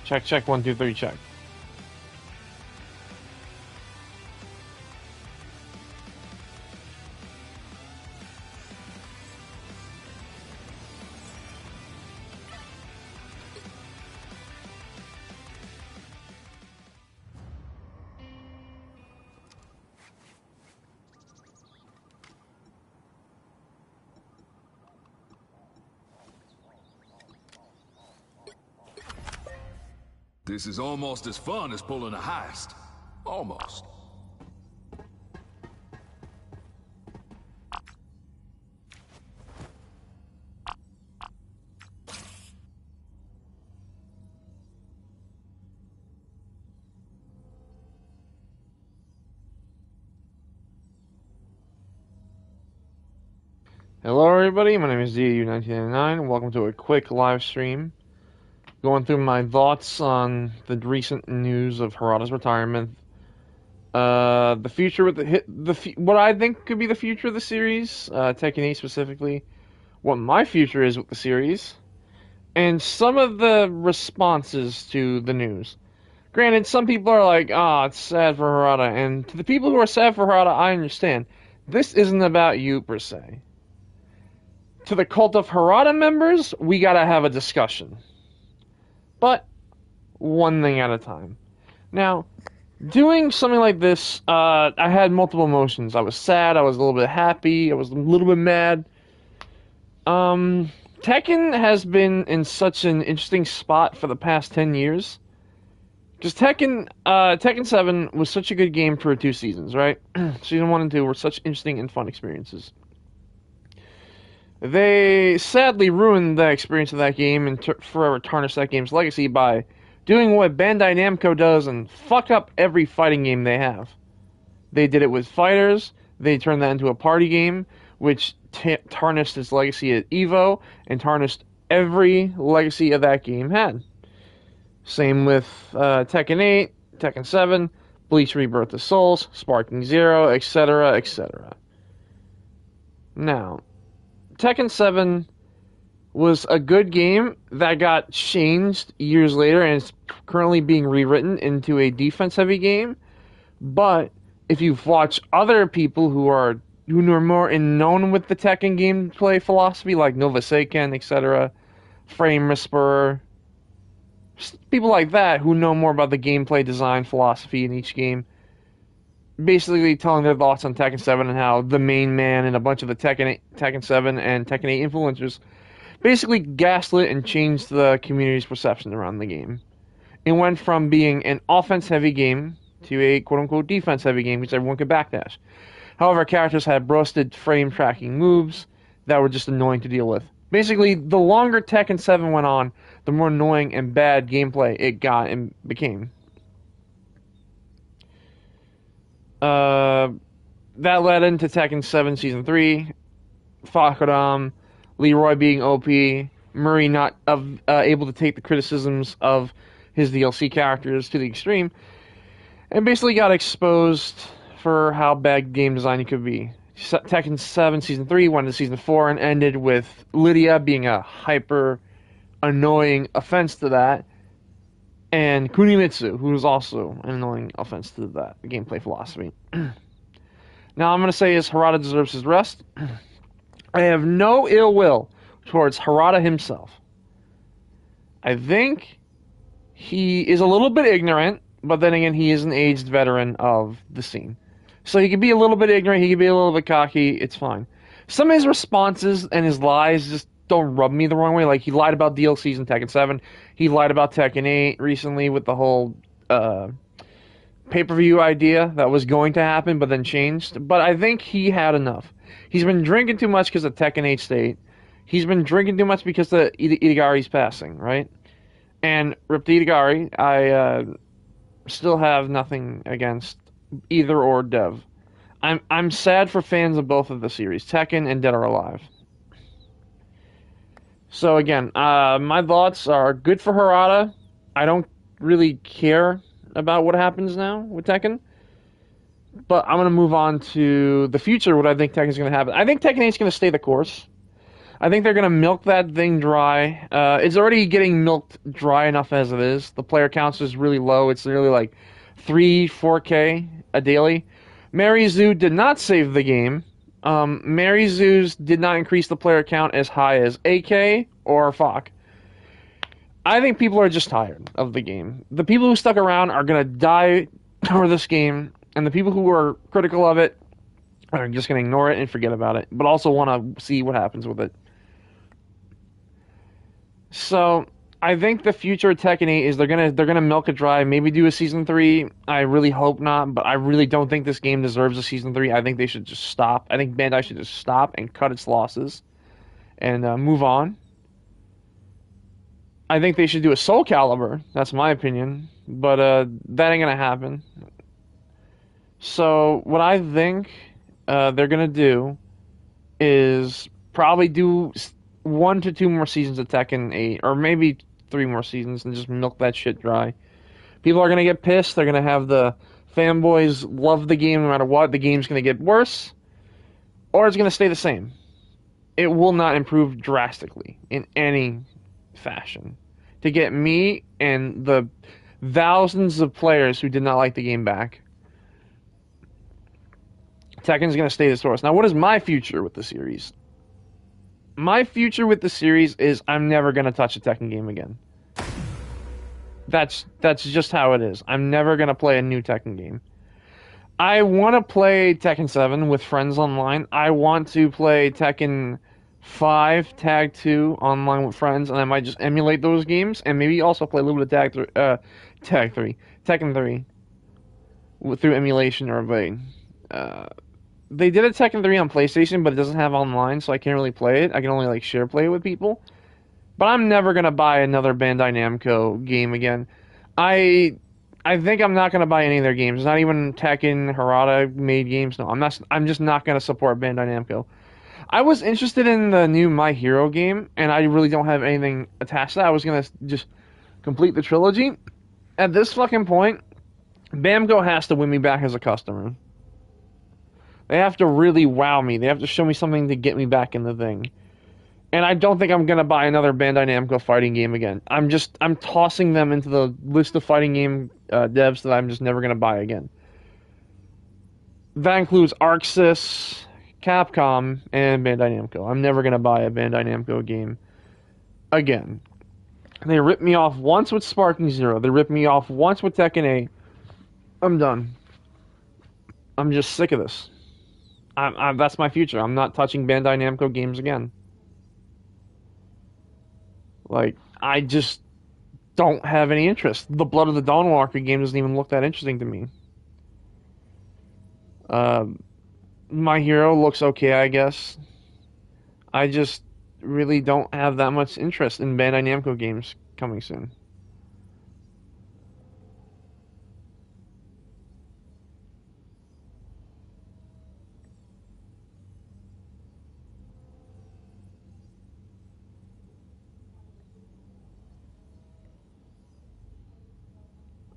Check, check, 1, 2, 3, check. This is almost as fun as pulling a heist. Almost. Hello everybody, my name is DAU1999, and welcome to a quick live stream. Going through my thoughts on the recent news of Harada's retirement. The future with what I think could be the future of the series, Tekken 8 specifically. What my future is with the series. And some of the responses to the news. Granted, some people are like, it's sad for Harada. And to the people who are sad for Harada, I understand. This isn't about you, per se. To the Cult of Harada members, we gotta have a discussion. But, one thing at a time. Now, doing something like this, I had multiple emotions. I was sad, I was a little bit happy, I was a little bit mad. Tekken has been in such an interesting spot for the past 10 years. Because Tekken 7 was such a good game for 2 seasons, right? Season 1 and 2 were such interesting and fun experiences. They sadly ruined the experience of that game and forever tarnished that game's legacy by doing what Bandai Namco does and fuck up every fighting game they have. They did it with fighters, they turned that into a party game, which tarnished its legacy at EVO, and tarnished every legacy of that game had. Same with Tekken 8, Tekken 7, Bleach Rebirth of Souls, Sparking Zero, etc., etc. Now, Tekken 7 was a good game that got changed years later and is currently being rewritten into a defense-heavy game. But if you've watched other people who are more known with the Tekken gameplay philosophy, like Nova Seiken, etc., Frame Whisperer, people like that who know more about the gameplay design philosophy in each game, basically telling their thoughts on Tekken 7 and how the main man and a bunch of the Tekken 7 and Tekken 8 influencers basically gaslit and changed the community's perception around the game. It went from being an offense-heavy game to a quote-unquote defense-heavy game, which everyone could backdash. However, characters had busted frame-tracking moves that were just annoying to deal with. Basically, the longer Tekken 7 went on, the more annoying and bad gameplay it got and became. That led into Tekken 7 Season 3, Fakaram, Leroy being OP, Murray not able to take the criticisms of his DLC characters to the extreme, and basically got exposed for how bad game design it could be. Tekken 7 Season 3 went to Season 4 and ended with Lydia being a hyper annoying offense to that, and Kunimitsu, who was also an annoying offense to that gameplay philosophy. Now I'm going to say Harada deserves his rest. I have no ill will towards Harada himself. I think he is a little bit ignorant, but then again, he is an aged veteran of the scene. So he can be a little bit ignorant, he can be a little bit cocky, it's fine. Some of his responses and his lies just don't rub me the wrong way. Like, he lied about DLCs in Tekken 7, he lied about Tekken 8 recently with the whole pay-per-view idea that was going to happen but then changed. But I think he had enough. He's been drinking too much because of Tekken 8 State. He's been drinking too much because of Itagari's passing, right? And Rip to Itagari, I still have nothing against either or Dev. I'm sad for fans of both of the series, Tekken and Dead or Alive. So again, my thoughts are good for Harada. I don't really care about what happens now with Tekken. But I'm going to move on to the future, what I think Tekken's going to happen. I think Tekken 8 is going to stay the course. I think they're gonna milk that thing dry. It's already getting milked dry enough as it is. The player counts is really low. It's nearly like 4K a daily. Mary Zoo did not save the game. Mary Zoo's did not increase the player count as high as AK or FOC. I think people are just tired of the game. The people who stuck around are gonna die over this game, and the people who are critical of it are just gonna ignore it and forget about it, but also want to see what happens with it. So I think the future of Tekken 8 is they're gonna milk it dry. Maybe do a season 3. I really hope not, but I really don't think this game deserves a season 3. I think they should just stop. I think Bandai should just stop and cut its losses and move on. I think they should do a Soul Calibur. That's my opinion, but that ain't gonna happen. So what I think they're gonna do is probably do 1 to 2 more seasons of Tekken 8, or maybe 3 more seasons, and just milk that shit dry. People are gonna get pissed. They're gonna have the fanboys love the game no matter what. The game's gonna get worse, or it's gonna stay the same. It will not improve drastically in any fashion to get me and the thousands of players who did not like the game back. Tekken's going to stay the source. Now, what is my future with the series? My future with the series is I'm never going to touch a Tekken game again. That's just how it is. I'm never going to play a new Tekken game. I want to play Tekken 7 with friends online. I want to play Tekken 5 Tag 2 online with friends, and I might just emulate those games, and maybe also play a little bit of Tekken 3 through emulation or by. They did a Tekken 3 on PlayStation, but it doesn't have online, so I can't really play it. I can only like share play it with people. But I'm never gonna buy another Bandai Namco game again. I think I'm not gonna buy any of their games. Not even Tekken, Harada made games. No, I'm not. I'm just not gonna support Bandai Namco. I was interested in the new My Hero game, and I really don't have anything attached to that. I was gonna just complete the trilogy. At this fucking point, Bamco has to win me back as a customer. They have to really wow me. They have to show me something to get me back in the thing. And I don't think I'm gonna buy another Bandai Namco fighting game again. I'm tossing them into the list of fighting game devs that I'm just never gonna buy again. That includes ArcSys, Capcom, and Bandai Namco. I'm never gonna buy a Bandai Namco game again. They ripped me off once with Sparking Zero. They ripped me off once with Tekken 8. I'm done. I'm just sick of this. That's my future. I'm not touching Bandai Namco games again. Like, I just don't have any interest. The Blood of the Dawnwalker game doesn't even look that interesting to me. My Hero looks okay, I guess. I just really don't have that much interest in Bandai Namco games coming soon.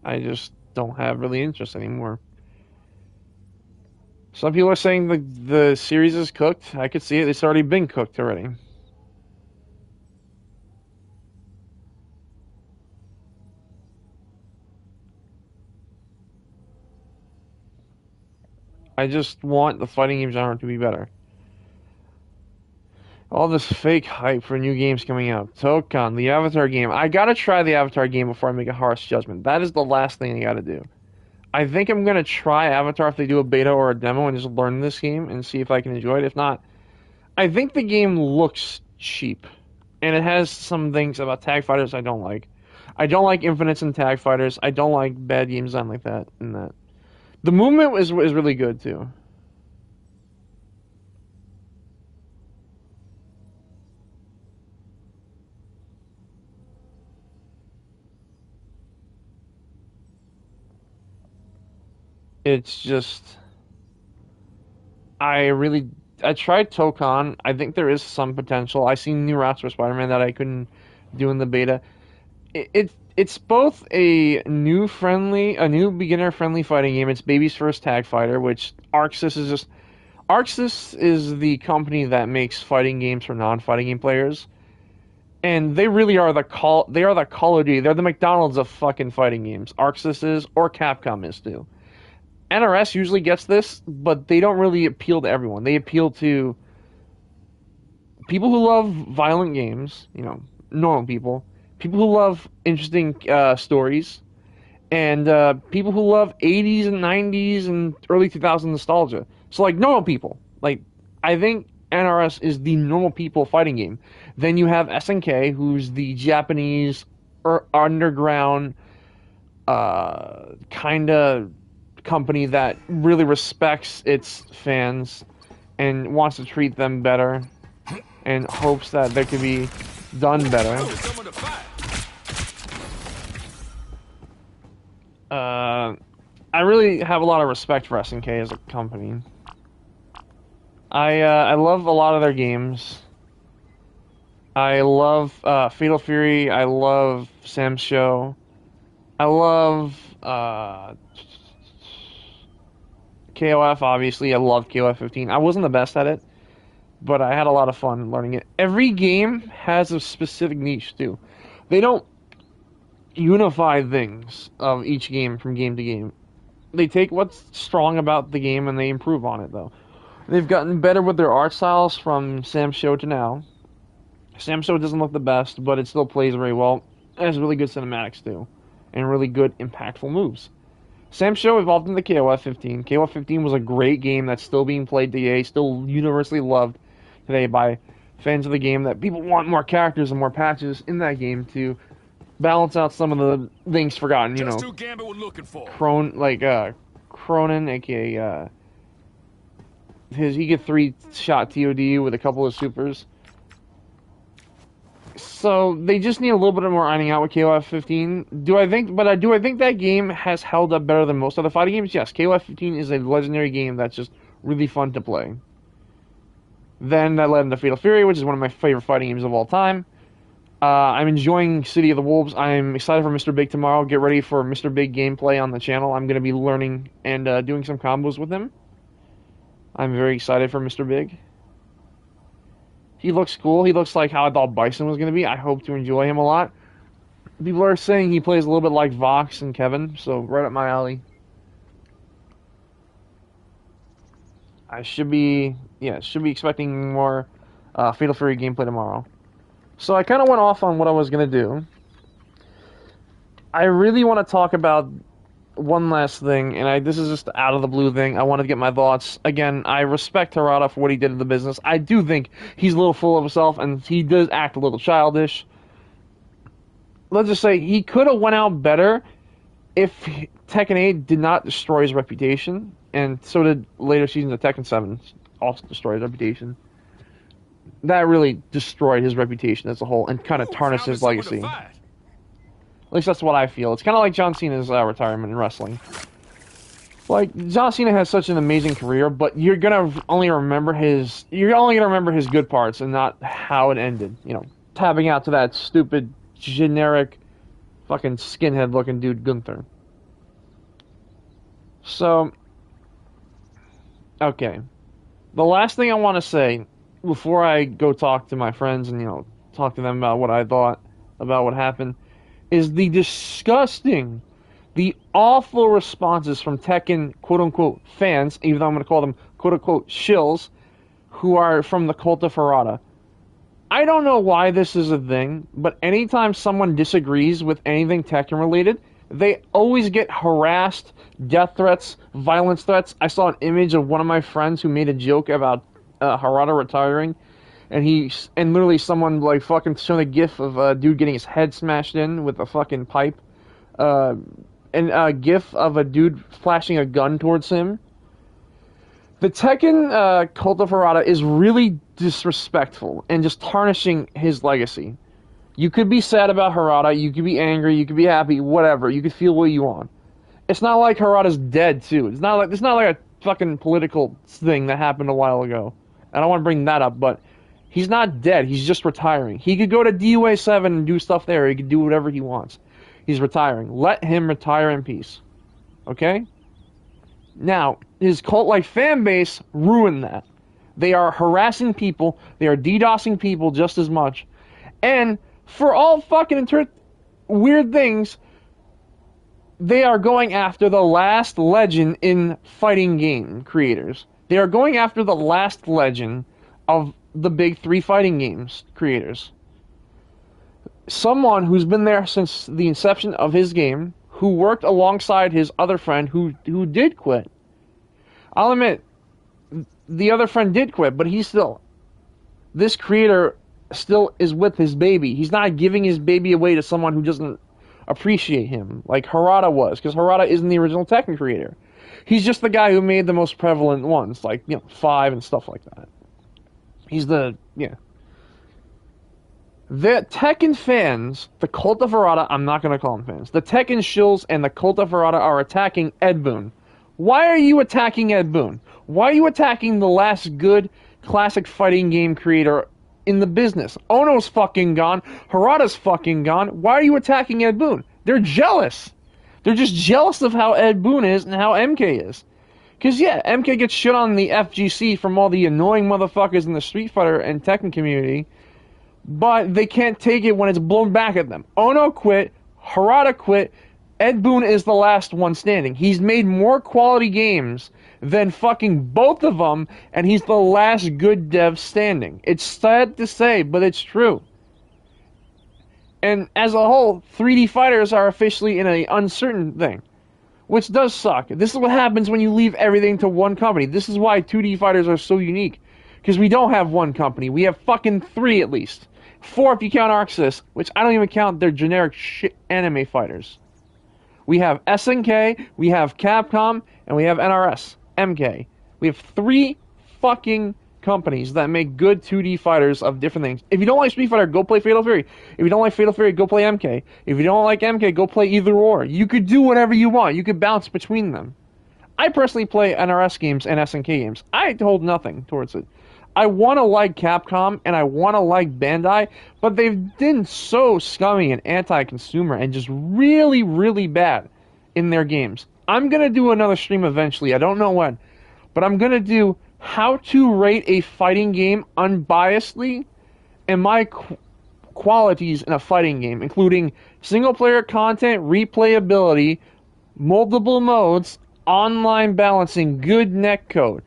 I just don't have really interest anymore. Some people are saying the series is cooked. I could see it. It's already been cooked already. I just want the fighting game genre to be better. All this fake hype for new games coming out. TEKKEN, the Avatar game. I gotta try the Avatar game before I make a harsh judgment. That is the last thing I gotta do. I think I'm gonna try Avatar if they do a beta or a demo and just learn this game and see if I can enjoy it. If not, I think the game looks cheap. And it has some things about tag fighters I don't like. I don't like infinites and tag fighters. I don't like bad game design like that and that. The movement is really good too. It's just I tried Tokon. I think there is some potential. I seen new routes for Spider-Man that I couldn't do in the beta. It's both a new beginner friendly fighting game. It's baby's first tag fighter, which ArcSys is just ArcSys is the company that makes fighting games for non-fighting game players, and they really are the Call of Duty. They're the McDonald's of fucking fighting games. ArcSys is, or Capcom is too. NRS usually gets this, but they don't really appeal to everyone. They appeal to people who love violent games, you know, normal people who love interesting stories, and people who love 80s and 90s and early 2000s nostalgia. So, like, normal people. Like, I think NRS is the normal people fighting game. Then you have SNK, who's the Japanese underground kind of company that really respects its fans and wants to treat them better and hopes that they can be done better. I really have a lot of respect for SNK as a company. I love a lot of their games. I love Fatal Fury. I love Sam's Show. I love KOF, obviously. I love KOF 15. I wasn't the best at it, but I had a lot of fun learning it. Every game has a specific niche, too. They don't unify things of each game from game to game. They take what's strong about the game and they improve on it, though. They've gotten better with their art styles from Sam's Show to now. Sam's Show doesn't look the best, but it still plays very well. It has really good cinematics, too, and really good, impactful moves. Sam's Show evolved into KOF 15. KOF 15 was a great game that's still being played today, still universally loved today by fans of the game, that people want more characters and more patches in that game to balance out some of the things forgotten, you know. Just who Gambit was looking for. Cronin, aka he get 3-shot TOD with a couple of supers. So they just need a little bit more ironing out with KOF 15. Do I think that game has held up better than most other fighting games? Yes, KOF 15 is a legendary game that's just really fun to play. Then that led into Fatal Fury, which is one of my favorite fighting games of all time. I'm enjoying City of the Wolves. I'm excited for Mr. Big tomorrow. Get ready for Mr. Big gameplay on the channel. I'm going to be learning and doing some combos with him. I'm very excited for Mr. Big. He looks cool. He looks like how I thought Bison was going to be. I hope to enjoy him a lot. People are saying he plays a little bit like Vox and Kevin, so right up my alley. I should be expecting more Fatal Fury gameplay tomorrow. So I kind of went off on what I was going to do. I really want to talk about one last thing, and this is just out of the blue thing. I want to get my thoughts. Again, I respect Harada for what he did in the business. I do think he's a little full of himself, and he does act a little childish. Let's just say he could have went out better if Tekken 8 did not destroy his reputation, and so did later seasons of Tekken 7 also destroy his reputation. That really destroyed his reputation as a whole and kind of tarnished his legacy. At least that's what I feel. It's kind of like John Cena's retirement in wrestling. Like, John Cena has such an amazing career, but you're gonna only remember his good parts and not how it ended. You know, tapping out to that stupid, generic, fucking skinhead-looking dude Gunther. So, okay. The last thing I want to say before I go talk to my friends and, you know, talk to them about what I thought about what happened is the disgusting, the awful responses from Tekken quote-unquote fans, even though I'm going to call them quote-unquote shills, who are from the cult of Harada. I don't know why this is a thing, but anytime someone disagrees with anything Tekken related, they always get harassed, death threats, violence threats. I saw an image of one of my friends who made a joke about Harada retiring, and literally someone like fucking showing a gif of a dude getting his head smashed in with a fucking pipe, and a gif of a dude flashing a gun towards him. The Tekken cult of Harada is really disrespectful and just tarnishing his legacy. You could be sad about Harada, you could be angry, you could be happy, whatever. You could feel what you want. It's not like Harada's dead too. It's not like a fucking political thing that happened a while ago. I don't want to bring that up, but he's not dead. He's just retiring. He could go to DUA 7 and do stuff there. He could do whatever he wants. He's retiring. Let him retire in peace. Okay? Now, his cult-like fan base ruined that. They are harassing people. They are DDoSing people just as much. And for all fucking weird things, they are going after the last legend in fighting game creators. They are going after the last legend of the big 3 fighting games creators. Someone who's been there since the inception of his game, who worked alongside his other friend who did quit. I'll admit, the other friend did quit, but this creator still is with his baby. He's not giving his baby away to someone who doesn't appreciate him, like Harada was, because Harada isn't the original Tekken creator. He's just the guy who made the most prevalent ones, like, 5 and stuff like that. He's the Tekken fans, the Cult of Harada, I'm not going to call them fans, the Tekken shills and the Cult of Harada are attacking Ed Boon. Why are you attacking Ed Boon? Why are you attacking the last good classic fighting game creator in the business? Ono's fucking gone. Harada's fucking gone. Why are you attacking Ed Boon? They're jealous. They're just jealous of how Ed Boon is and how MK is. Because, MK gets shit on the FGC from all the annoying motherfuckers in the Street Fighter and Tekken community, but they can't take it when it's blown back at them. Ono quit. Harada quit. Ed Boon is the last one standing. He's made more quality games than fucking both of them, and he's the last good dev standing. It's sad to say, but it's true. And as a whole, 3D fighters are officially in an uncertain thing, which does suck. This is what happens when you leave everything to one company. This is why 2D fighters are so unique, because we don't have one company. We have fucking 3 at least. 4 if you count ArcSys, which I don't even count their generic shit anime fighters. We have SNK, we have Capcom, and we have NRS, MK. We have 3 fucking companies that make good 2D fighters of different things. If you don't like Street Fighter, go play Fatal Fury. If you don't like Fatal Fury, go play MK. If you don't like MK, go play either or. You could do whatever you want. You could bounce between them. I personally play NRS games and SNK games. I hold nothing towards it. I want to like Capcom, and I want to like Bandai, but they've been so scummy and anti-consumer and just really, really bad in their games. I'm going to do another stream eventually. I don't know when. But I'm going to do how to rate a fighting game unbiasedly and my qualities in a fighting game, including single-player content, replayability, multiple modes, online balancing, good netcode.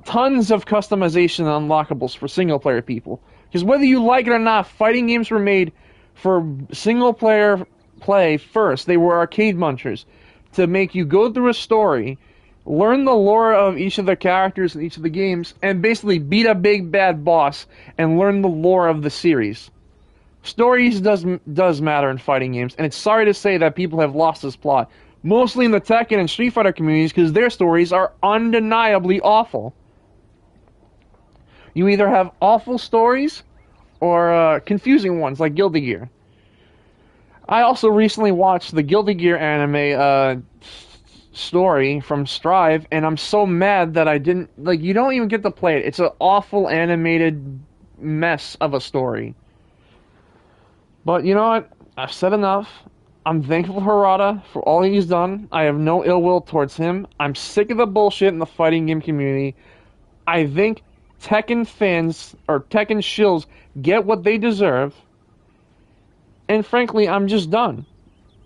Tons of customization and unlockables for single-player people. Because whether you like it or not, fighting games were made for single-player play first. They were arcade munchers to make you go through a story, learn the lore of each of the characters in each of the games, and basically beat a big bad boss and learn the lore of the series. Stories does matter in fighting games, and it's sorry to say that people have lost this plot. Mostly in the Tekken and Street Fighter communities, because their stories are undeniably awful. You either have awful stories or confusing ones, like Guilty Gear. I also recently watched the Guilty Gear anime story from Strive, and I'm so mad that I didn't... Like, you don't even get to play it. It's an awful animated mess of a story. But you know what? I've said enough. I'm thankful for Harada for all he's done. I have no ill will towards him. I'm sick of the bullshit in the fighting game community. I think Tekken fans, or Tekken shills, get what they deserve. And frankly, I'm just done.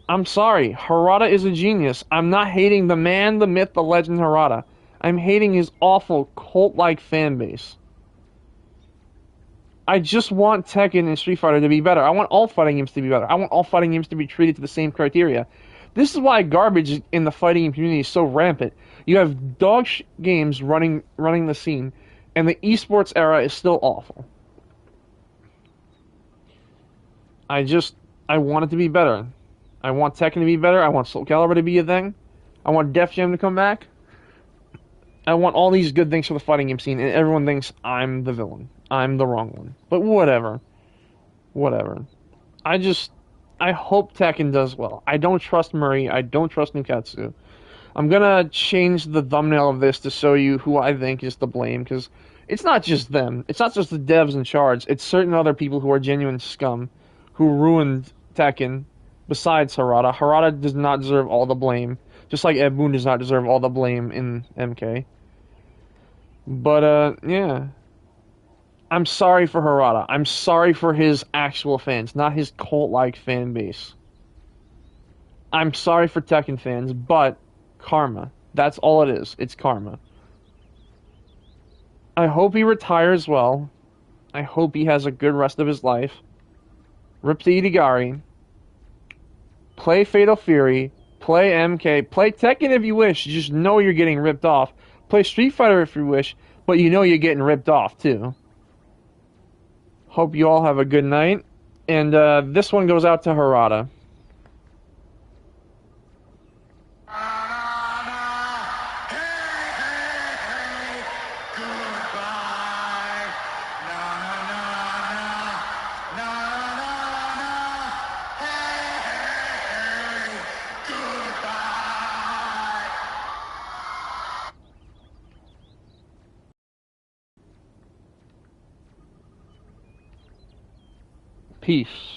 I'm sorry. Harada is a genius. I'm not hating the man, the myth, the legend Harada. I'm hating his awful cult-like fan base. I just want Tekken and Street Fighter to be better. I want all fighting games to be better. I want all fighting games to be treated to the same criteria. This is why garbage in the fighting game community is so rampant. You have dog games running the scene, and the esports era is still awful. I want it to be better. I want Tekken to be better. I want Soul Calibur to be a thing. I want Def Jam to come back. I want all these good things for the fighting game scene, and everyone thinks I'm the villain. I'm the wrong one. But whatever. Whatever. I hope Tekken does well. I don't trust Murray. I don't trust Nukatsu. I'm gonna change the thumbnail of this to show you who I think is to blame, because it's not just them. It's not just the devs in charge. It's certain other people who are genuine scum who ruined Tekken besides Harada. Harada does not deserve all the blame. Just like Ed Boon does not deserve all the blame in MK. But, yeah. I'm sorry for Harada. I'm sorry for his actual fans, not his cult-like fan base. I'm sorry for Tekken fans, but karma. That's all it is. It's karma. I hope he retires well. I hope he has a good rest of his life. Rip to Idigari. Play Fatal Fury. Play MK. Play Tekken if you wish. You just know you're getting ripped off. Play Street Fighter if you wish, but you know you're getting ripped off too. Hope you all have a good night. And this one goes out to Harada. Peace.